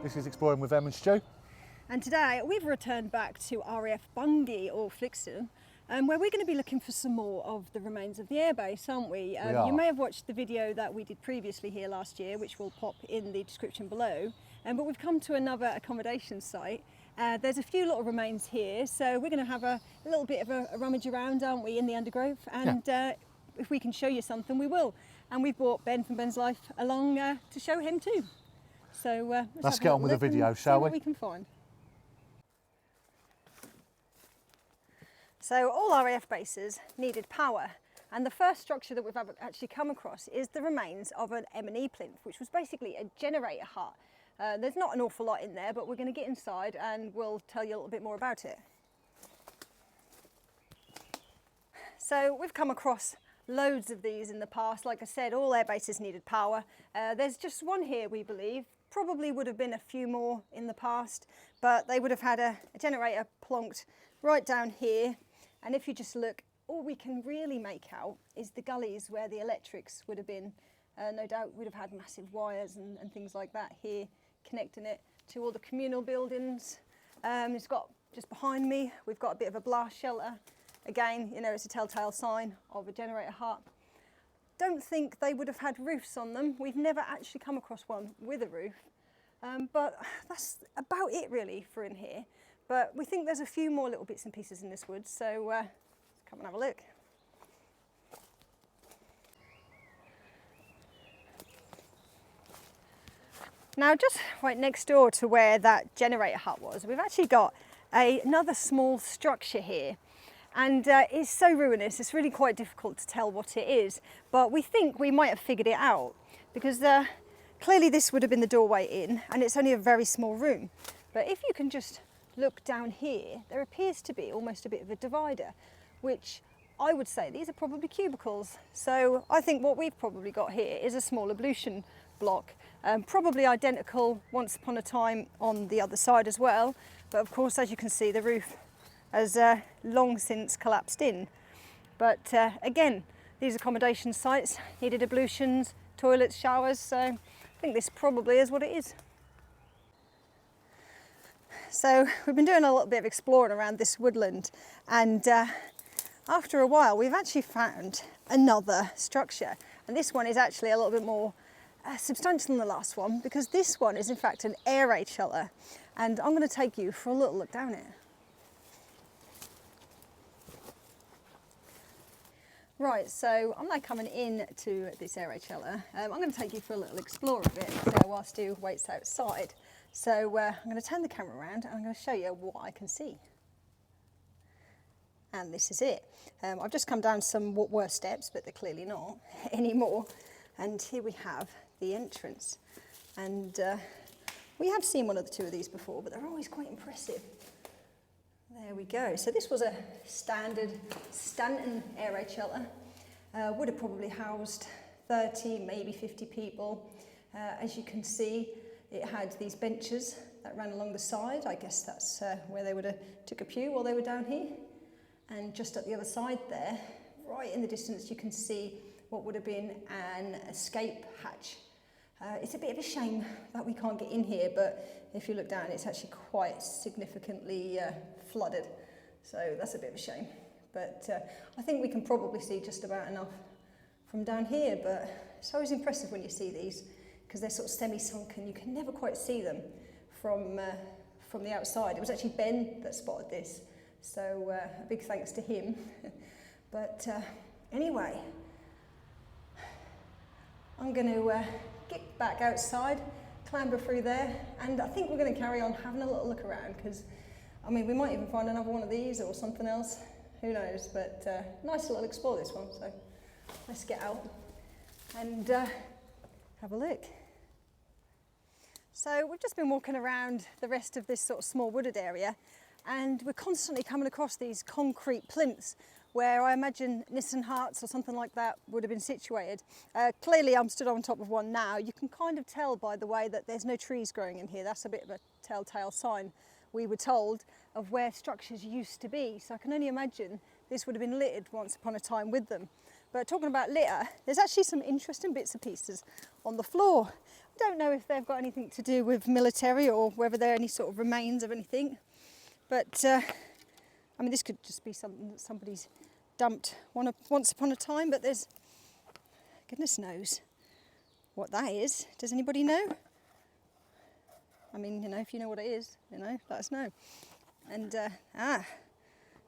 This is Exploring with Em and Stu. And today we've returned back to RAF Bungay or Flixton, where we're going to be looking for some more of the remains of the airbase, aren't we? are. You may have watched the video that we did previously here last year, which will pop in the description below. But we've come to another accommodation site. There's a few little remains here, so we're going to have a little bit of a rummage around, aren't we, in the undergrowth? And if we can show you something, we will. And we've brought Ben from Ben's Life along to show him too. So let's get on with the video, shall we? What we can find. So all RAF bases needed power, and the first structure that we've actually come across is the remains of an M&E plinth, which was basically a generator hut. There's not an awful lot in there, but we're going to get inside and we'll tell you a little bit more about it. So we've come across loads of these in the past. Like I said, all air bases needed power. There's just one here, we believe. Probably would have been a few more in the past, but they would have had a generator plonked right down here. And if you just look, all we can really make out is the gullies where the electrics would have been. No doubt we'd have had massive wires and things like that here, connecting it to all the communal buildings. It's got, just behind me, we've got a bit of a blast shelter. Again, you know, it's a telltale sign of a generator hut. Don't think they would have had roofs on them. We've never actually come across one with a roof. But that's about it really for in here. But we think there's a few more little bits and pieces in this wood, so let's come and have a look. Now, just right next door to where that generator hut was, we've actually got another small structure here. And it's so ruinous, it's really quite difficult to tell what it is. But we think we might have figured it out, because clearly this would have been the doorway in, and it's only a very small room. But if you can just look down here, there appears to be almost a bit of a divider, which I would say these are probably cubicles. So I think what we've probably got here is a small ablution block, probably identical once upon a time on the other side as well. But of course, as you can see, the roof has long since collapsed in. But again, these accommodation sites needed ablutions, toilets, showers, so I think this probably is what it is. So we've been doing a little bit of exploring around this woodland, and after a while we've actually found another structure, and this one is actually a little bit more substantial than the last one, because this one is in fact an air raid shelter, and I'm going to take you for a little look down it. Right, so I'm now coming in to this air raid shelter. I'm going to take you for a little explore of it while Stu waits outside. So I'm going to turn the camera around and I'm going to show you what I can see. And this is it. I've just come down some what were steps, but they're clearly not anymore. And here we have the entrance. And we have seen one or two of these before, but they're always quite impressive. There we go. So this was a standard Stanton air raid shelter. Would have probably housed 30, maybe 50 people. As you can see, it had these benches that ran along the side. I guess that's where they would have took a pew while they were down here. And just at the other side there, right in the distance, you can see what would have been an escape hatch. It's a bit of a shame that we can't get in here, but if you look down, it's actually quite significantly flooded. So that's a bit of a shame. But I think we can probably see just about enough from down here, but it's always impressive when you see these, because they're sort of semi-sunken. You can never quite see them from the outside. It was actually Ben that spotted this, so a big thanks to him. But anyway, I'm going to get back outside, clamber through there, and I think we're going to carry on having a little look around, because I mean, we might even find another one of these or something else, who knows, but nice little explore this one, so let's get out and have a look. So we've just been walking around the rest of this sort of small wooded area, and we're constantly coming across these concrete plinths where I imagine Nissen huts or something like that would have been situated. Clearly I'm stood on top of one now. You can kind of tell by the way that there's no trees growing in here. That's a bit of a telltale sign, we were told, of where structures used to be. So I can only imagine this would have been littered once upon a time with them. But talking about litter, there's actually some interesting bits and pieces on the floor. don't know if they've got anything to do with military or whether they're any sort of remains of anything. But, I mean, this could just be something that somebody's dumped once upon a time, but there's, goodness knows what that is. Does anybody know? I mean, you know, if you know what it is, you know, let us know. And,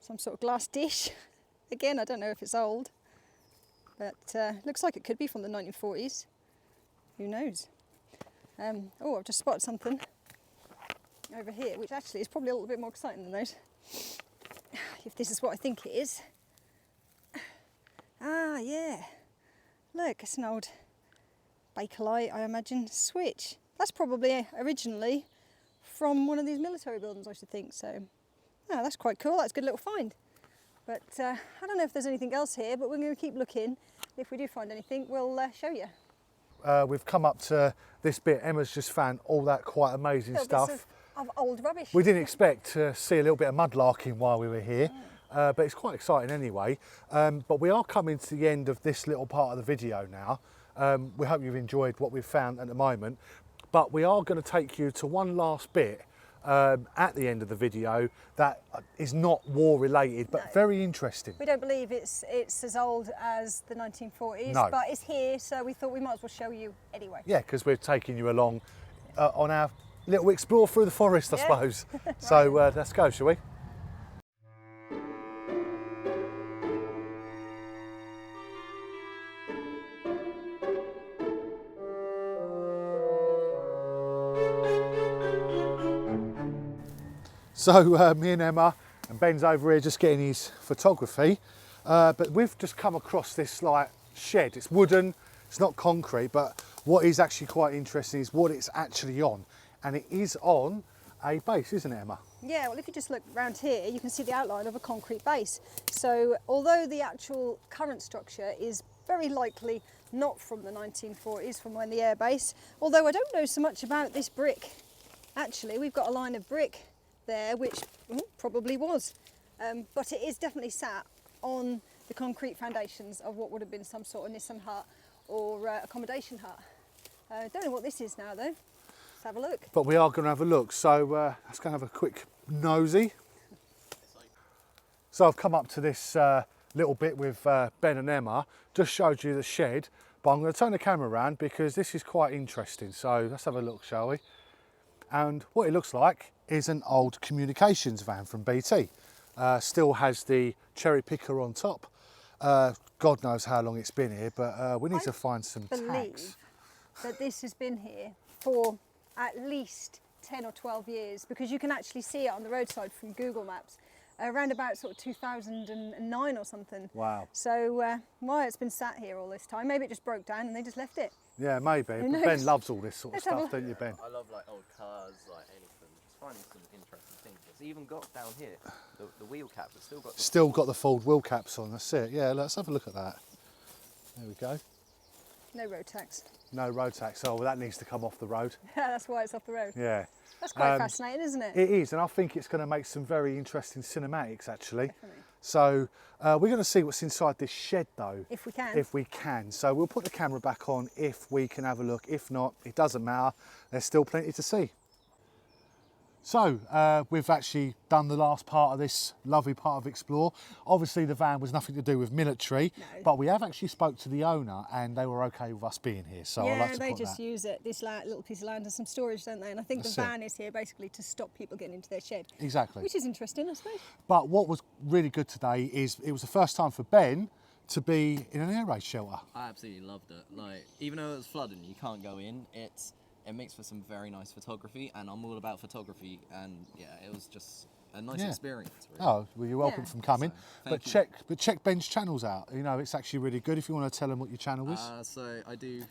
some sort of glass dish. Again, I don't know if it's old, but looks like it could be from the 1940s. Who knows? Oh, I've just spotted something over here, which actually is probably a little bit more exciting than those. If this is what I think it is. Ah, yeah. Look, it's an old Bakelite, I imagine, switch. That's probably originally from one of these military buildings, I should think. So, yeah, that's quite cool. That's a good little find. But I don't know if there's anything else here, but we're going to keep looking. If we do find anything, we'll show you. We've come up to this bit. Emma's just found all that quite amazing Little stuff. bits of old rubbish. We didn't expect to see a little bit of mudlarking while we were here, but it's quite exciting anyway. But we are coming to the end of this little part of the video now. We hope you've enjoyed what we've found at the moment, but we are going to take you to one last bit at the end of the video that is not war related, but very interesting. We don't believe it's as old as the 1940s, No. but it's here, so we thought we might as well show you anyway. Yeah, because we're taking you along on our little explore through the forest, I Yeah. suppose. So let's go, shall we? So me and Emma, and Ben's over here just getting his photography, but we've just come across this like shed. It's wooden, it's not concrete, but what is actually quite interesting is what it's actually on. And it is on a base, isn't it, Emma? Yeah, well, if you just look around here, you can see the outline of a concrete base. So although the actual current structure is very likely not from the 1940s, from when the air base, although I don't know so much about this brick. Actually, we've got a line of brick there, which probably was, but it is definitely sat on the concrete foundations of what would have been some sort of Nissan hut or accommodation hut. Don't know what this is now though. Let's have a look. But we are going to have a look, so let's go and have a quick nosy. So I've come up to this little bit with Ben and Emma, just showed you the shed, but I'm going to turn the camera around because this is quite interesting. So let's have a look, shall we? And what it looks like is an old communications van from BT. Still has the cherry picker on top. God knows how long it's been here, but we need to find some tags. That this has been here for at least 10 or 12 years, because you can actually see it on the roadside from Google Maps around about sort of 2009 or something. Wow. So why it's been sat here all this time? Maybe it just broke down and they just left it. Yeah, maybe. Who But knows? Ben loves all this sort of Let's have stuff, a- don't you, Ben? I love like old cars, like anything. Just finding some interesting things. It's even got down here the wheel cap. It's still got. Still got the fold wheel caps on. That's it. Yeah, let's have a look at that. There we go. No road tax. No road tax. Oh, well, that needs to come off the road. That's why it's off the road. Yeah. That's quite fascinating, isn't it? It is, and I think it's going to make some very interesting cinematics, actually. Definitely. So we're going to see what's inside this shed, though. If we can. If we can. So we'll put the camera back on if we can have a look. If not, it doesn't matter. There's still plenty to see. So we've actually done the last part of this lovely part of Explore. Obviously the van was nothing to do with military, but we have actually spoke to the owner and they were okay with us being here. So I'd Yeah, like to they put just that. use it, this little piece of land, as some storage, don't they? And I think That's the it. van is here basically to stop people getting into their shed. Exactly. Which is interesting, I suppose. But what was really good today is it was the first time for Ben to be in an air raid shelter. I absolutely loved it. Like, even though it was flooding, you can't go in. It makes for some very nice photography, and I'm all about photography. And yeah, it was just a nice experience. Really. Oh, well, you're welcome Yeah. from coming. So, But thank you. check Ben's channels out. You know, it's actually really good if you want to tell them what your channel is. So I do.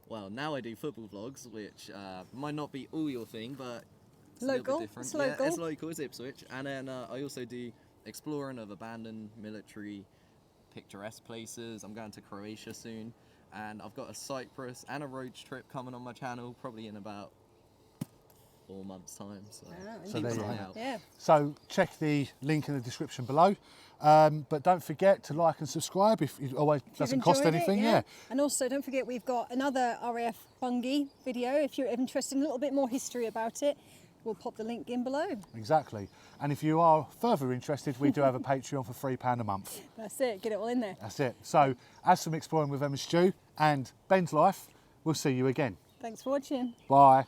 Well, now I do football vlogs, which might not be all your thing, but it's a little Local, bit different. it's local. Yeah, it's local. It's Ipswich, and then I also do exploring of abandoned military, picturesque places. I'm going to Croatia soon, and I've got a Cyprus and a road trip coming on my channel, probably in about 4 months' time. So, So keep there an you eye go. out. Yeah. So check the link in the description below. But don't forget to like and subscribe if it always doesn't You've cost enjoyed anything. it, Yeah. And also don't forget we've got another RAF Bungay video. If you're interested in a little bit more history about it, we'll pop the link in below. Exactly. And if you are further interested, we do have a Patreon for £3 a month. That's it, get it all in there. That's it. So as from Exploring with Emma Stew and Ben's Life, we'll see you again. Thanks for watching. Bye.